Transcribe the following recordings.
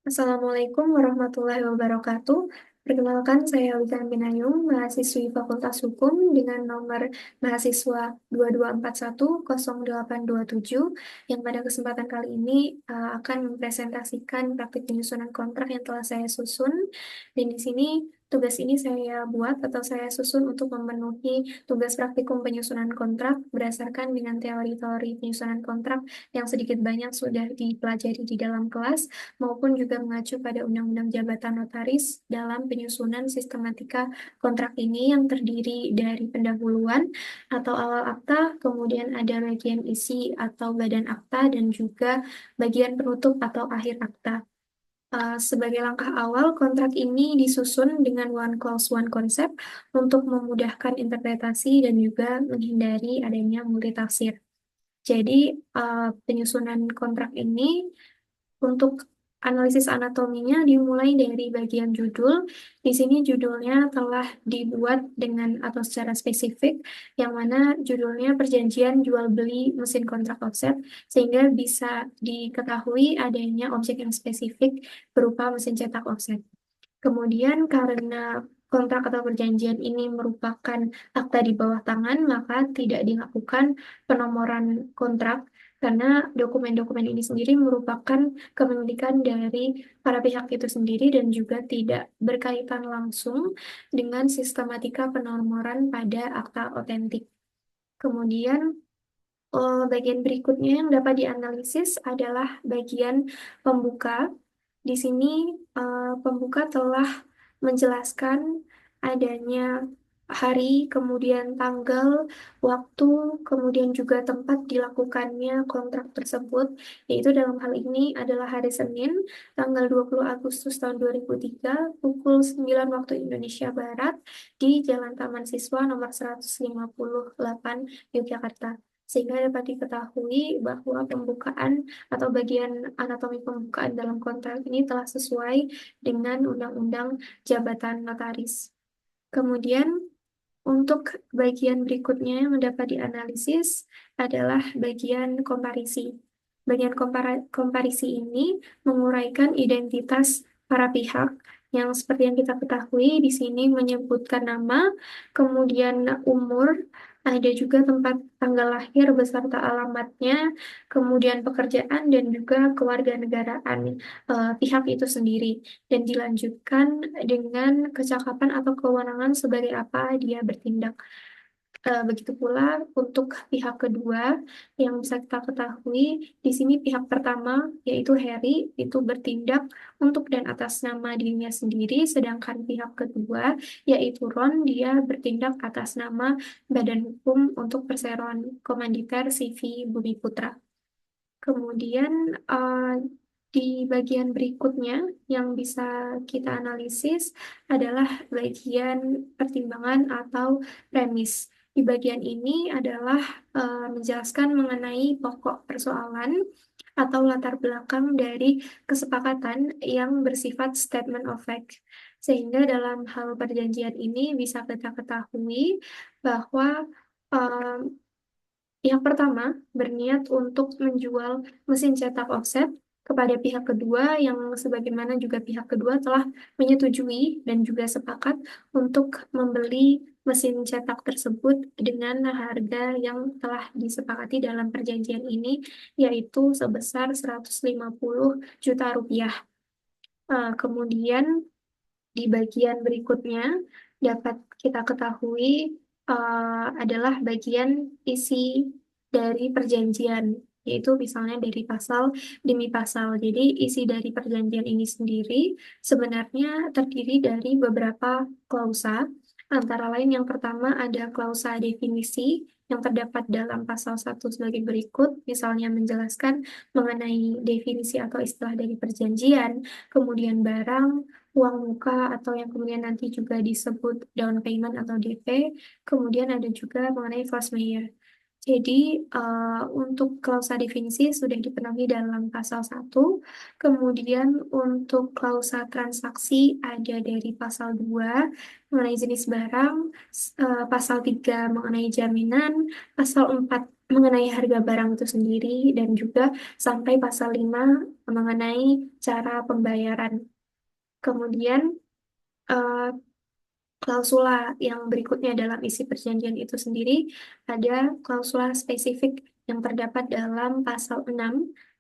Assalamualaikum warahmatullahi wabarakatuh. Perkenalkan, saya Wika Binayung, mahasiswi Fakultas Hukum dengan nomor mahasiswa 22410827, yang pada kesempatan kali ini akan mempresentasikan praktik penyusunan kontrak yang telah saya susun. Dan di sini tugas ini saya buat atau saya susun untuk memenuhi tugas praktikum penyusunan kontrak berdasarkan dengan teori-teori penyusunan kontrak yang sedikit banyak sudah dipelajari di dalam kelas, maupun juga mengacu pada Undang-Undang Jabatan Notaris dalam penyusunan sistematika kontrak ini yang terdiri dari pendahuluan atau awal akta, kemudian ada bagian isi atau badan akta, dan juga bagian penutup atau akhir akta. Sebagai langkah awal, kontrak ini disusun dengan one clause one concept untuk memudahkan interpretasi dan juga menghindari adanya multitafsir. Jadi, penyusunan kontrak ini untuk analisis anatominya dimulai dari bagian judul. Di sini judulnya telah dibuat dengan atau secara spesifik, yang mana judulnya perjanjian jual beli mesin kontrak offset, sehingga bisa diketahui adanya objek yang spesifik berupa mesin cetak offset. Kemudian karena kontrak atau perjanjian ini merupakan akta di bawah tangan, maka tidak dilakukan penomoran kontrak karena dokumen-dokumen ini sendiri merupakan kepemilikan dari para pihak itu sendiri dan juga tidak berkaitan langsung dengan sistematika penomoran pada akta otentik. Kemudian bagian berikutnya yang dapat dianalisis adalah bagian pembuka. Di sini pembuka telah menjelaskan adanya hari, kemudian tanggal, waktu, kemudian juga tempat dilakukannya kontrak tersebut, yaitu dalam hal ini adalah hari Senin, tanggal 20 Agustus tahun 2003, pukul 9 waktu Indonesia Barat, di Jalan Taman Siswa nomor 158, Yogyakarta. Sehingga dapat diketahui bahwa pembukaan atau bagian anatomi pembukaan dalam kontrak ini telah sesuai dengan Undang-Undang Jabatan Notaris. Kemudian, untuk bagian berikutnya yang dapat dianalisis adalah bagian komparisi. Bagian komparisi ini menguraikan identitas para pihak yang seperti yang kita ketahui di sini menyebutkan nama, kemudian umur, ada juga tempat tanggal lahir beserta alamatnya, kemudian pekerjaan dan juga kewarganegaraan pihak itu sendiri, dan dilanjutkan dengan kecakapan atau kewenangan sebagai apa dia bertindak. Begitu pula untuk pihak kedua yang bisa kita ketahui, di sini pihak pertama yaitu Harry itu bertindak untuk dan atas nama dirinya sendiri, sedangkan pihak kedua yaitu Ron dia bertindak atas nama Badan Hukum untuk Perseroan Komanditer CV Bumi Putra. Kemudian di bagian berikutnya yang bisa kita analisis adalah bagian pertimbangan atau premis. Di bagian ini adalah menjelaskan mengenai pokok persoalan atau latar belakang dari kesepakatan yang bersifat statement of fact. Sehingga dalam hal perjanjian ini bisa kita ketahui bahwa eh, pihak pertama berniat untuk menjual mesin cetak offset kepada pihak kedua yang sebagaimana juga pihak kedua telah menyetujui dan juga sepakat untuk membeli mesin cetak tersebut dengan harga yang telah disepakati dalam perjanjian ini, yaitu sebesar 150 juta rupiah. Kemudian di bagian berikutnya dapat kita ketahui adalah bagian isi dari perjanjian, yaitu misalnya dari pasal demi pasal. Jadi isi dari perjanjian ini sendiri sebenarnya terdiri dari beberapa klausa, antara lain yang pertama ada klausa definisi yang terdapat dalam pasal 1 sebagai berikut, misalnya menjelaskan mengenai definisi atau istilah dari perjanjian, kemudian barang, uang muka atau yang kemudian nanti juga disebut down payment atau DP. Kemudian ada juga mengenai force majeure. Jadi untuk klausa definisi sudah dipenuhi dalam pasal 1. Kemudian untuk klausa transaksi ada dari pasal 2 mengenai jenis barang, pasal 3 mengenai jaminan, pasal 4 mengenai harga barang itu sendiri, dan juga sampai pasal 5 mengenai cara pembayaran. Kemudian eh, klausula yang berikutnya dalam isi perjanjian itu sendiri ada klausula spesifik yang terdapat dalam pasal 6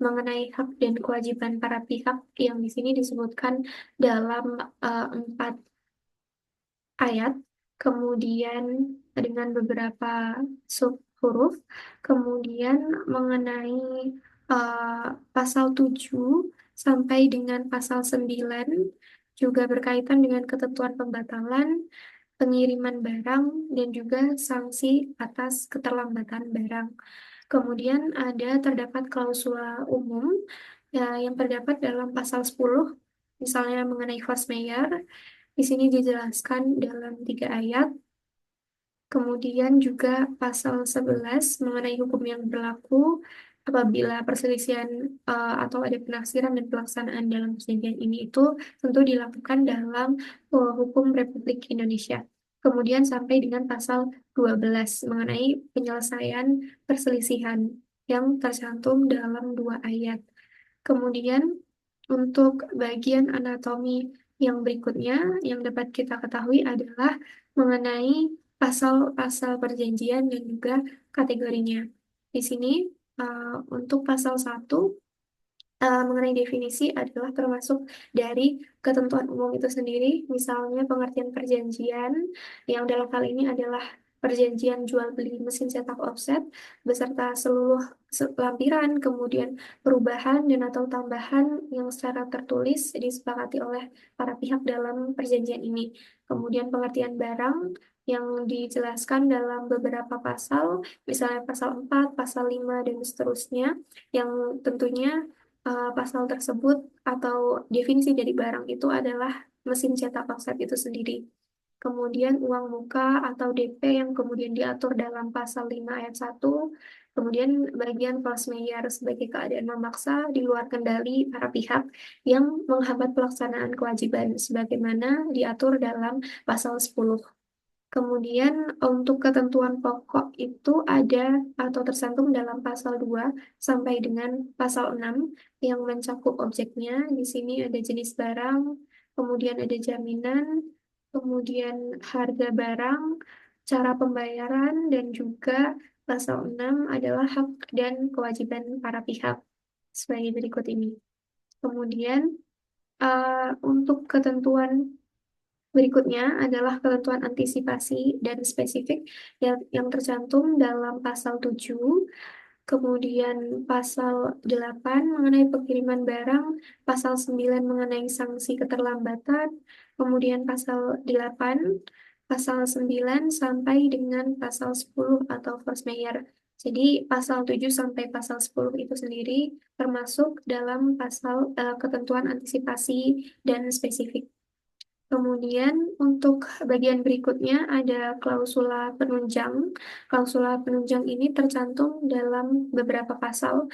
mengenai hak dan kewajiban para pihak yang di sini disebutkan dalam 4 ayat, kemudian dengan beberapa sub huruf, kemudian mengenai eh, pasal 7 sampai dengan pasal 9 juga berkaitan dengan ketentuan pembatalan, pengiriman barang, dan juga sanksi atas keterlambatan barang. Kemudian terdapat klausula umum yang terdapat dalam pasal 10, misalnya mengenai force majeure. Di sini dijelaskan dalam 3 ayat. Kemudian juga pasal 11 mengenai hukum yang berlaku apabila perselisihan atau ada penafsiran dan pelaksanaan dalam perjanjian ini itu tentu dilakukan dalam hukum Republik Indonesia. Kemudian sampai dengan pasal 12 mengenai penyelesaian perselisihan yang tercantum dalam 2 ayat. Kemudian untuk bagian anatomi yang berikutnya yang dapat kita ketahui adalah mengenai pasal-pasal perjanjian dan juga kategorinya. Di sini untuk pasal 1 mengenai definisi adalah termasuk dari ketentuan umum itu sendiri, misalnya pengertian perjanjian, yang dalam hal ini adalah perjanjian jual beli mesin cetak offset beserta seluruh lampiran, kemudian perubahan dan atau tambahan yang secara tertulis disepakati oleh para pihak dalam perjanjian ini. Kemudian pengertian barang yang dijelaskan dalam beberapa pasal, misalnya pasal 4, pasal 5, dan seterusnya, yang tentunya pasal tersebut atau definisi dari barang itu adalah mesin cetak offset itu sendiri. Kemudian uang muka atau DP yang kemudian diatur dalam pasal 5 ayat 1. Kemudian bagian force majeure sebagai keadaan memaksa di luar kendali para pihak yang menghambat pelaksanaan kewajiban sebagaimana diatur dalam pasal 10. Kemudian untuk ketentuan pokok itu ada atau tercantum dalam pasal 2 sampai dengan pasal 6 yang mencakup objeknya. Di sini ada jenis barang, kemudian ada jaminan, kemudian harga barang, cara pembayaran, dan juga pasal 6 adalah hak dan kewajiban para pihak sebagai berikut ini. Kemudian untuk ketentuan berikutnya adalah ketentuan antisipasi dan spesifik yang tercantum dalam pasal 7, kemudian pasal 8 mengenai pengiriman barang, pasal 9 mengenai sanksi keterlambatan, kemudian pasal 8, pasal 9 sampai dengan pasal 10 atau force majeure. Jadi pasal 7 sampai pasal 10 itu sendiri termasuk dalam pasal ketentuan antisipasi dan spesifik. Kemudian untuk bagian berikutnya ada klausula penunjang. Klausula penunjang ini tercantum dalam beberapa pasal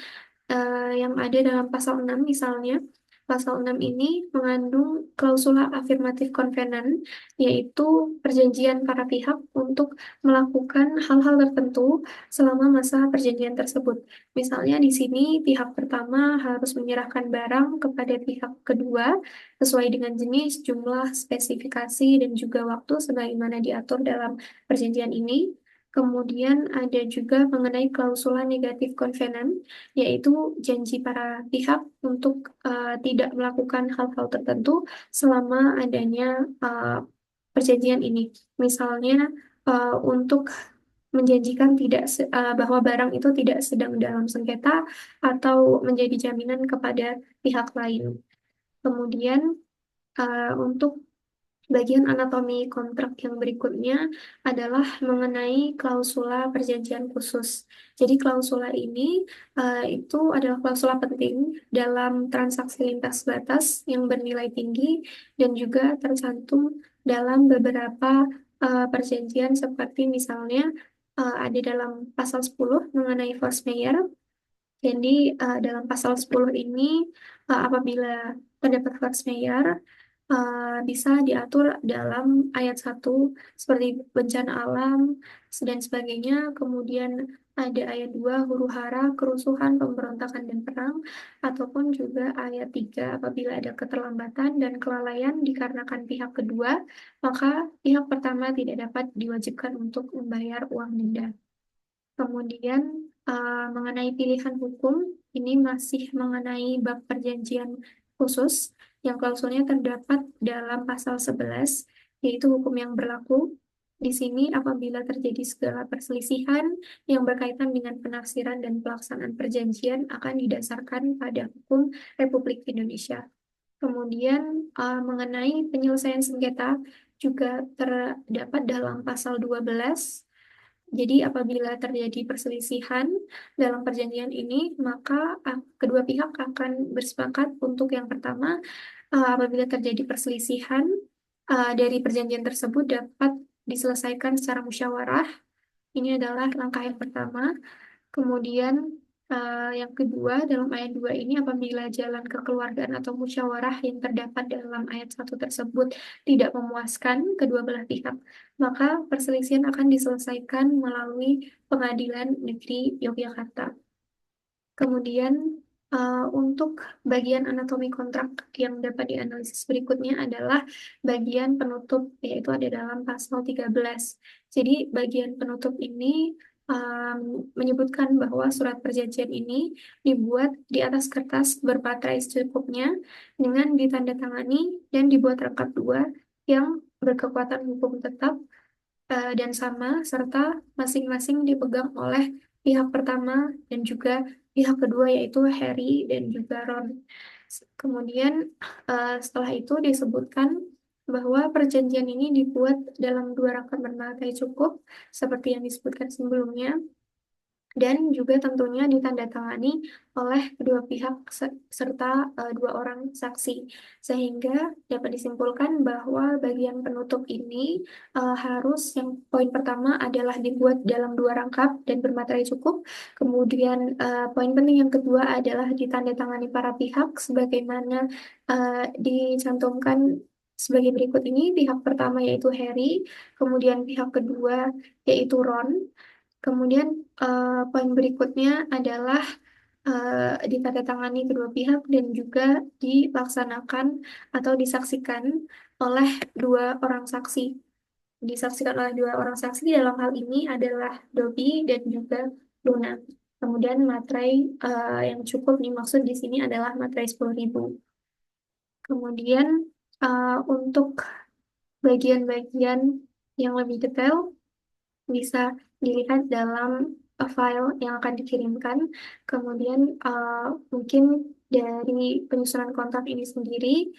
yang ada dalam pasal 6 misalnya. Pasal 6 ini mengandung klausula affirmative covenant, yaitu perjanjian para pihak untuk melakukan hal-hal tertentu selama masa perjanjian tersebut. Misalnya di sini pihak pertama harus menyerahkan barang kepada pihak kedua sesuai dengan jenis, jumlah, spesifikasi, dan juga waktu sebagaimana diatur dalam perjanjian ini. Kemudian ada juga mengenai klausula negatif covenant, yaitu janji para pihak untuk tidak melakukan hal-hal tertentu selama adanya perjanjian ini. Misalnya untuk menjanjikan bahwa barang itu tidak sedang dalam sengketa atau menjadi jaminan kepada pihak lain. Kemudian untuk bagian anatomi kontrak yang berikutnya adalah mengenai klausula perjanjian khusus. Jadi klausula ini itu adalah klausula penting dalam transaksi lintas batas yang bernilai tinggi dan juga tercantum dalam beberapa perjanjian seperti misalnya ada dalam pasal 10 mengenai force majeure. Jadi dalam pasal 10 ini apabila terdapat force majeure bisa diatur dalam ayat 1 seperti bencana alam dan sebagainya. Kemudian ada ayat 2 huru-hara, kerusuhan, pemberontakan, dan perang, ataupun juga ayat 3 apabila ada keterlambatan dan kelalaian dikarenakan pihak kedua, maka pihak pertama tidak dapat diwajibkan untuk membayar uang denda. Kemudian mengenai pilihan hukum, ini masih mengenai bab perjanjian khusus yang klausulnya terdapat dalam pasal 11, yaitu hukum yang berlaku. Di sini apabila terjadi segala perselisihan yang berkaitan dengan penafsiran dan pelaksanaan perjanjian akan didasarkan pada hukum Republik Indonesia. Kemudian mengenai penyelesaian sengketa juga terdapat dalam pasal 12. Jadi apabila terjadi perselisihan dalam perjanjian ini, maka kedua pihak akan bersepakat untuk yang pertama, apabila terjadi perselisihan dari perjanjian tersebut dapat diselesaikan secara musyawarah. Ini adalah langkah yang pertama. Kemudian yang kedua dalam ayat 2 ini apabila jalan kekeluargaan atau musyawarah yang terdapat dalam ayat 1 tersebut tidak memuaskan kedua belah pihak, maka perselisihan akan diselesaikan melalui Pengadilan Negeri Yogyakarta. Kemudian untuk bagian anatomi kontrak yang dapat dianalisis berikutnya adalah bagian penutup, yaitu ada dalam pasal 13. Jadi bagian penutup ini menyebutkan bahwa surat perjanjian ini dibuat di atas kertas berbaterai secukupnya dengan ditandatangani dan dibuat rangkap dua yang berkekuatan hukum tetap dan sama, serta masing-masing dipegang oleh pihak pertama dan juga pihak kedua, yaitu Harry dan juga Ron. Kemudian setelah itu disebutkan bahwa perjanjian ini dibuat dalam dua rangkap bermaterai cukup, seperti yang disebutkan sebelumnya, dan juga tentunya ditandatangani oleh kedua pihak serta dua orang saksi, sehingga dapat disimpulkan bahwa bagian penutup ini harus yang poin pertama adalah dibuat dalam dua rangkap dan bermaterai cukup. Kemudian poin penting yang kedua adalah ditandatangani para pihak sebagaimana dicantumkan sebagai berikut ini: pihak pertama yaitu Harry, kemudian pihak kedua yaitu Ron. Kemudian poin berikutnya adalah ditandatangani kedua pihak dan juga dilaksanakan atau disaksikan oleh dua orang saksi. Disaksikan oleh dua orang saksi dalam hal ini adalah Dobby dan juga Luna. Kemudian materai yang cukup dimaksud di sini adalah materai 10.000. Kemudian untuk bagian-bagian yang lebih detail bisa dilihat dalam file yang akan dikirimkan. Kemudian mungkin dari penyusunan kontrak ini sendiri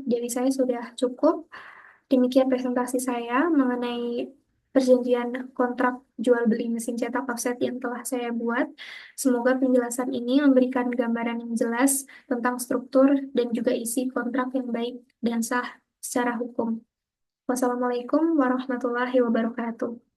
dari saya sudah cukup. Demikian presentasi saya mengenai perjanjian kontrak jual beli mesin cetak offset yang telah saya buat. Semoga penjelasan ini memberikan gambaran yang jelas tentang struktur dan juga isi kontrak yang baik dan sah secara hukum. Wassalamualaikum warahmatullahi wabarakatuh.